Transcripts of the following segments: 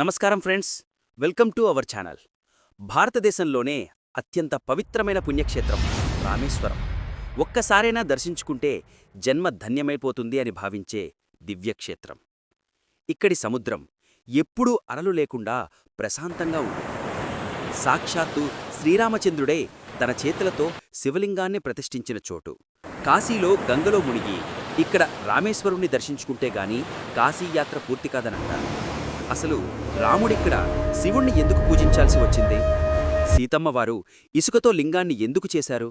నమస్కారం friends, welcome to our channel. భారతదేశంలోనే అత్యంత పవిత్రమైన పుణ్యక్షేత్రం రామేశ్వరం. ఒక్కసారైనా దర్శించుకుంటే జన్మ ధన్యమైపోతుంది అని భావించే దివ్యక్షేత్రం. ఇక్కడి సముద్రం ఎప్పుడూ అలలు లేకుండా ప్రశాంతంగా ఉంటుంది. సాక్షాత్తు శ్రీరామచంద్రుడే తన చేతులతో శివలింగాన్ని ప్రతిష్ఠించిన చోటు. కాశీలో గంగలో మునిగి ఇక్కడ రామేశ్వరుణ్ణి దర్శించుకుంటే గాని కాశీయాత్ర పూర్తి కాదనంటారు. అసలు రాముడిక్కడ శివుణ్ణి ఎందుకు పూజించాల్సి వచ్చింది? సీతమ్మవారు ఇసుకతో లింగాన్ని ఎందుకు చేశారు?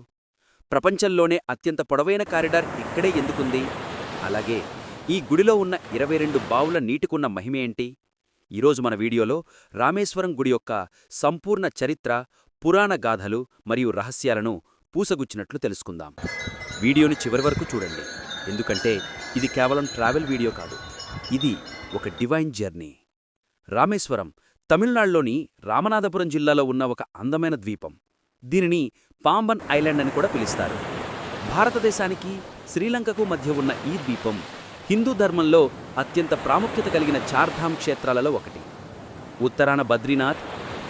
ప్రపంచంలోనే అత్యంత పొడవైన కారిడార్ ఇక్కడే ఎందుకుంది? అలాగే ఈ గుడిలో ఉన్న 22 బావుల నీటికున్న మహిమేంటి? ఈరోజు మన వీడియోలో రామేశ్వరం గుడి యొక్క సంపూర్ణ చరిత్ర, పురాణ గాథలు మరియు రహస్యాలను పూసగుచ్చినట్లు తెలుసుకుందాం. వీడియోని చివరి వరకు చూడండి, ఎందుకంటే ఇది కేవలం ట్రావెల్ వీడియో కాదు, ఇది ఒక డివైన్ జర్నీ. రామేశ్వరం తమిళనాడులోని రామనాథపురం జిల్లాలో ఉన్న ఒక అందమైన ద్వీపం. దీనిని పాంబన్ ఐలాండ్ అని కూడా పిలుస్తారు. భారతదేశానికి శ్రీలంకకు మధ్య ఉన్న ఈ ద్వీపం హిందూ ధర్మంలో అత్యంత ప్రాముఖ్యత కలిగిన చార్ధామ్ క్షేత్రాలలో ఒకటి. ఉత్తరాన బద్రీనాథ్,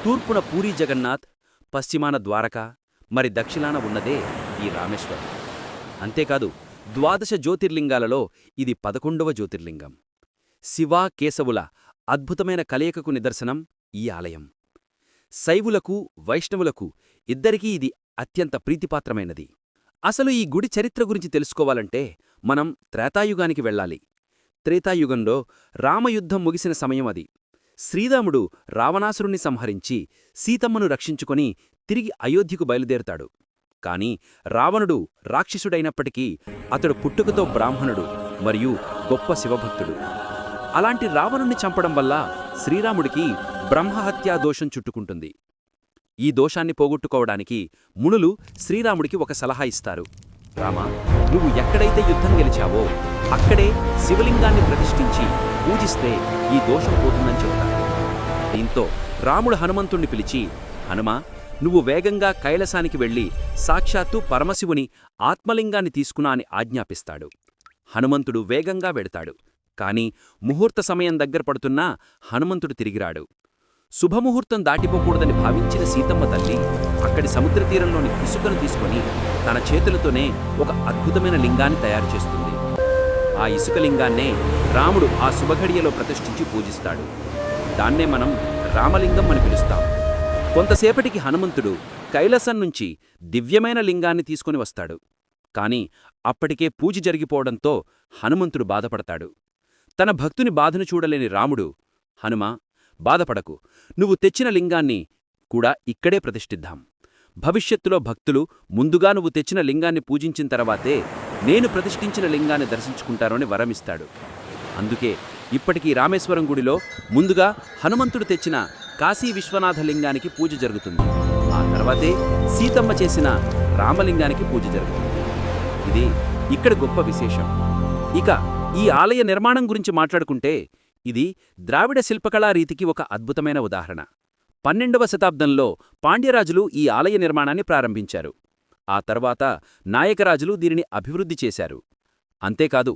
తూర్పున పూరీ జగన్నాథ్, పశ్చిమాన ద్వారకా, మరి దక్షిణాన ఉన్నదే ఈ రామేశ్వరం. అంతేకాదు, 12 జ్యోతిర్లింగాలలో ఇది 11వ జ్యోతిర్లింగం. శివ కేశవుల అద్భుతమైన కలయికకు నిదర్శనం ఈ ఆలయం. శైవులకు వైష్ణవులకు ఇద్దరికీ ఇది అత్యంత ప్రీతిపాత్రమైనది. అసలు ఈ గుడి చరిత్ర గురించి తెలుసుకోవాలంటే మనం త్రేతాయుగానికి వెళ్ళాలి. త్రేతాయుగంలో రామయుద్ధం ముగిసిన సమయం అది. శ్రీరాముడు రావణాసురుణ్ణి సంహరించి సీతమ్మను రక్షించుకొని తిరిగి అయోధ్యకు బయలుదేరుతాడు. కాని రావణుడు రాక్షసుడైనప్పటికీ అతడు పుట్టుకతో బ్రాహ్మణుడు మరియు గొప్ప శివభక్తుడు. అలాంటి రావణుణ్ణి చంపడం వల్ల శ్రీరాముడికి బ్రహ్మహత్యా దోషం చుట్టుకుంటుంది. ఈ దోషాన్ని పోగొట్టుకోవడానికి మునులు శ్రీరాముడికి ఒక సలహా ఇస్తారు. రామా, నువ్వు ఎక్కడైతే యుద్ధం గెలిచావో అక్కడే శివలింగాన్ని ప్రతిష్ఠించి పూజిస్తే ఈ దోషం పోతుందని చెబుతారు. దీంతో రాముడు హనుమంతుణ్ణి పిలిచి, హనుమా, నువ్వు వేగంగా కైలాసానికి వెళ్లి సాక్షాత్తు పరమశివుని ఆత్మలింగాన్ని తీసుకున్నా అని ఆజ్ఞాపిస్తాడు. హనుమంతుడు వేగంగా వెడతాడు. కాని ముహూర్త సమయం దగ్గర పడుతున్నా హనుమంతుడు తిరిగిరాడు. శుభముహూర్తం దాటిపోకూడదని భావించిన సీతమ్మ తల్లి అక్కడి సముద్రతీరంలోని ఇసుకను తీసుకొని తన చేతులతోనే ఒక అద్భుతమైన లింగాన్ని తయారు చేస్తుంది. ఆ ఇసుక లింగాన్నే రాముడు ఆ శుభఘడియలో ప్రతిష్ఠించి పూజిస్తాడు. దాన్నే మనం రామలింగం అని పిలుస్తాం. కొంతసేపటికి హనుమంతుడు కైలాసం నుంచి దివ్యమైన లింగాన్ని తీసుకుని వస్తాడు. కాని అప్పటికే పూజ జరిగిపోవడంతో హనుమంతుడు బాధపడతాడు. తన భక్తుని బాధను చూడలేని రాముడు, హనుమా, బాధపడకు, నువ్వు తెచ్చిన లింగాన్ని కూడా ఇక్కడే ప్రతిష్ఠిద్దాం. భవిష్యత్తులో భక్తులు ముందుగా నువ్వు తెచ్చిన లింగాన్ని పూజించిన తర్వాతే నేను ప్రతిష్ఠించిన లింగాన్ని దర్శించుకుంటారు అని వరమిస్తాడు. అందుకే ఇప్పటికీ రామేశ్వరం గుడిలో ముందుగా హనుమంతుడు తెచ్చిన కాశీ విశ్వనాథ లింగానికి పూజ జరుగుతుంది. ఆ తర్వాతే సీతమ్మ చేసిన రామలింగానికి పూజ జరుగుతుంది. ఇది ఇక్కడ గొప్ప విశేషం. ఇక ఈ ఆలయ నిర్మాణం గురించి మాట్లాడుకుంటే ఇది ద్రావిడ శిల్పకళా రీతికి ఒక అద్భుతమైన ఉదాహరణ. 12వ శతాబ్దంలో పాండ్యరాజులు ఈ ఆలయ నిర్మాణాన్ని ప్రారంభించారు. ఆ తర్వాత నాయకరాజులు దీనిని అభివృద్ధి చేశారు. అంతేకాదు,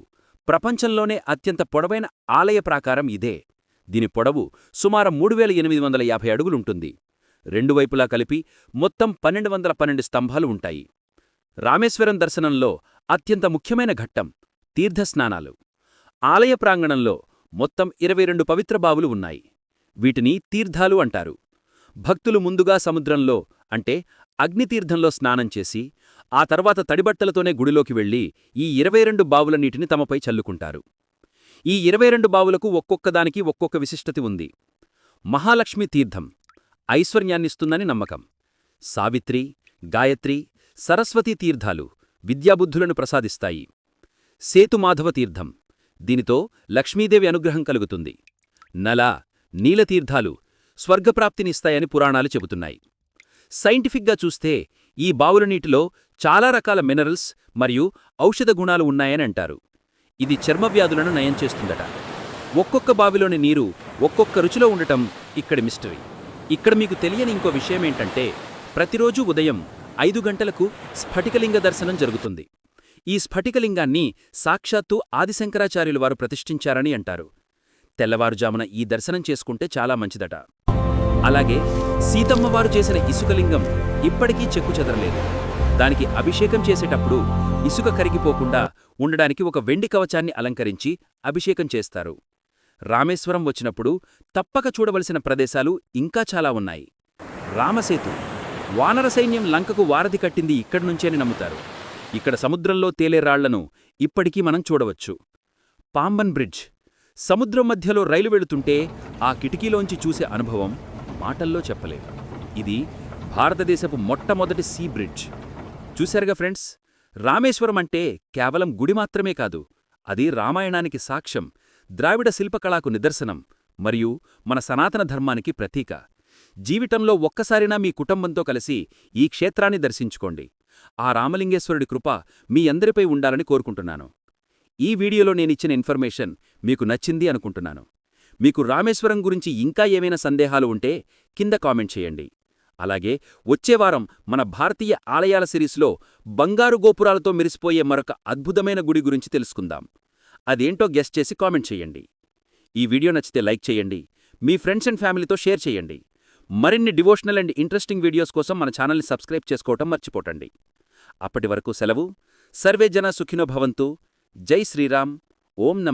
ప్రపంచంలోనే అత్యంత పొడవైన ఆలయ ప్రాకారం ఇదే. దీని పొడవు సుమారు 3850 అడుగులుంటుంది. రెండు వైపులా కలిపి మొత్తం 1212 స్తంభాలు ఉంటాయి. రామేశ్వరం దర్శనంలో అత్యంత ముఖ్యమైన ఘట్టం తీర్థస్నానాలు. ఆలయ ప్రాంగణంలో మొత్తం 22 పవిత్ర బావులు ఉన్నాయి. వీటిని తీర్థాలు అంటారు. భక్తులు ముందుగా సముద్రంలో అంటే అగ్నితీర్థంలో స్నానం చేసి ఆ తర్వాత తడిబట్టలతోనే గుడిలోకి వెళ్లి ఈ 22 బావుల నీటిని తమపై చల్లుకుంటారు. ఈ 22 బావులకు ఒక్కొక్కదానికి ఒక్కొక్క విశిష్టత ఉంది. మహాలక్ష్మి తీర్థం ఐశ్వర్యాన్నిస్తుందని నమ్మకం. సావిత్రి, గాయత్రి, సరస్వతీ తీర్థాలు విద్యాబుద్ధులను ప్రసాదిస్తాయి. సేతుమాధవ తీర్థం, దీనితో లక్ష్మీదేవి అనుగ్రహం కలుగుతుంది. నల, నీలతీర్థాలు స్వర్గప్రాప్తినిస్తాయని పురాణాలు చెబుతున్నాయి. సైంటిఫిక్గా చూస్తే ఈ బావుల నీటిలో చాలా రకాల మినరల్స్ మరియు ఔషధ గుణాలు ఉన్నాయని అంటారు. ఇది చర్మవ్యాధులను నయం చేస్తుందట. ఒక్కొక్క బావిలోని నీరు ఒక్కొక్క రుచిలో ఉండటం ఇక్కడి మిస్టరీ. ఇక్కడ మీకు తెలియని ఇంకో విషయమేంటంటే ప్రతిరోజూ ఉదయం 5 గంటలకు స్ఫటికలింగ దర్శనం జరుగుతుంది. ఈ స్ఫటికలింగాన్ని సాక్షాత్తు ఆదిశంకరాచార్యులు వారు ప్రతిష్ఠించారని అంటారు. తెల్లవారుజామున ఈ దర్శనం చేసుకుంటే చాలా మంచిదట. అలాగే సీతమ్మవారు చేసిన ఇసుకలింగం ఇప్పటికీ చెక్కుచెదరలేదు. దానికి అభిషేకం చేసేటప్పుడు ఇసుక కరిగిపోకుండా ఉండడానికి ఒక వెండి కవచాన్ని అలంకరించి అభిషేకం చేస్తారు. రామేశ్వరం వచ్చినప్పుడు తప్పక చూడవలసిన ప్రదేశాలు ఇంకా చాలా ఉన్నాయి. రామసేతు. వానర సైన్యం లంకకు వారధి కట్టింది ఇక్కడ్నుంచేని నమ్ముతారు. ఇక్కడ సముద్రంలో తేలే రాళ్లను ఇప్పటికీ మనం చూడవచ్చు. పాంబన్ బ్రిడ్జ్. సముద్రం మధ్యలో రైలు వెళుతుంటే ఆ కిటికీలోంచి చూసే అనుభవం మాటల్లో చెప్పలేం. ఇది భారతదేశపు మొట్టమొదటి సీ బ్రిడ్జ్. చూశారుగా ఫ్రెండ్స్, రామేశ్వరం అంటే కేవలం గుడి మాత్రమే కాదు, అది రామాయణానికి సాక్ష్యం, ద్రావిడ శిల్పకళకు నిదర్శనం మరియు మన సనాతన ధర్మానికి ప్రతీక. జీవితంలో ఒక్కసారినా మీ కుటుంబంతో కలిసి ఈ క్షేత్రాన్ని దర్శించుకోండి. ఆ రామలింగేశ్వరుడి కృప మీ అందరిపై ఉండాలని కోరుకుంటున్నాను. ఈ వీడియోలో నేనిచ్చిన ఇన్ఫర్మేషన్ మీకు నచ్చింది అనుకుంటున్నాను. మీకు రామేశ్వరం గురించి ఇంకా ఏమైనా సందేహాలు ఉంటే కింద కామెంట్ చేయండి. అలాగే వచ్చేవారం మన భారతీయ ఆలయాల సిరీస్లో బంగారు గోపురాలతో మెరిసిపోయే మరొక అద్భుతమైన గుడి గురించి తెలుసుకుందాం. అదేంటో గెస్ చేసి కామెంట్ చేయండి. ఈ వీడియో నచ్చితే లైక్ చేయండి, మీ ఫ్రెండ్స్ అండ్ ఫ్యామిలీతో షేర్ చేయండి. మరిన్ని డివోషనల్ అండ్ ఇంట్రెస్టింగ్ వీడియోస్ కోసం మన ఛానల్ని సబ్స్క్రైబ్ చేసుకోవటం మర్చిపోకండి. అప్పటి వరకు సెలవు. సర్వే జన సుఖినో భవంతు. జై శ్రీరామ్. ఓం నమః.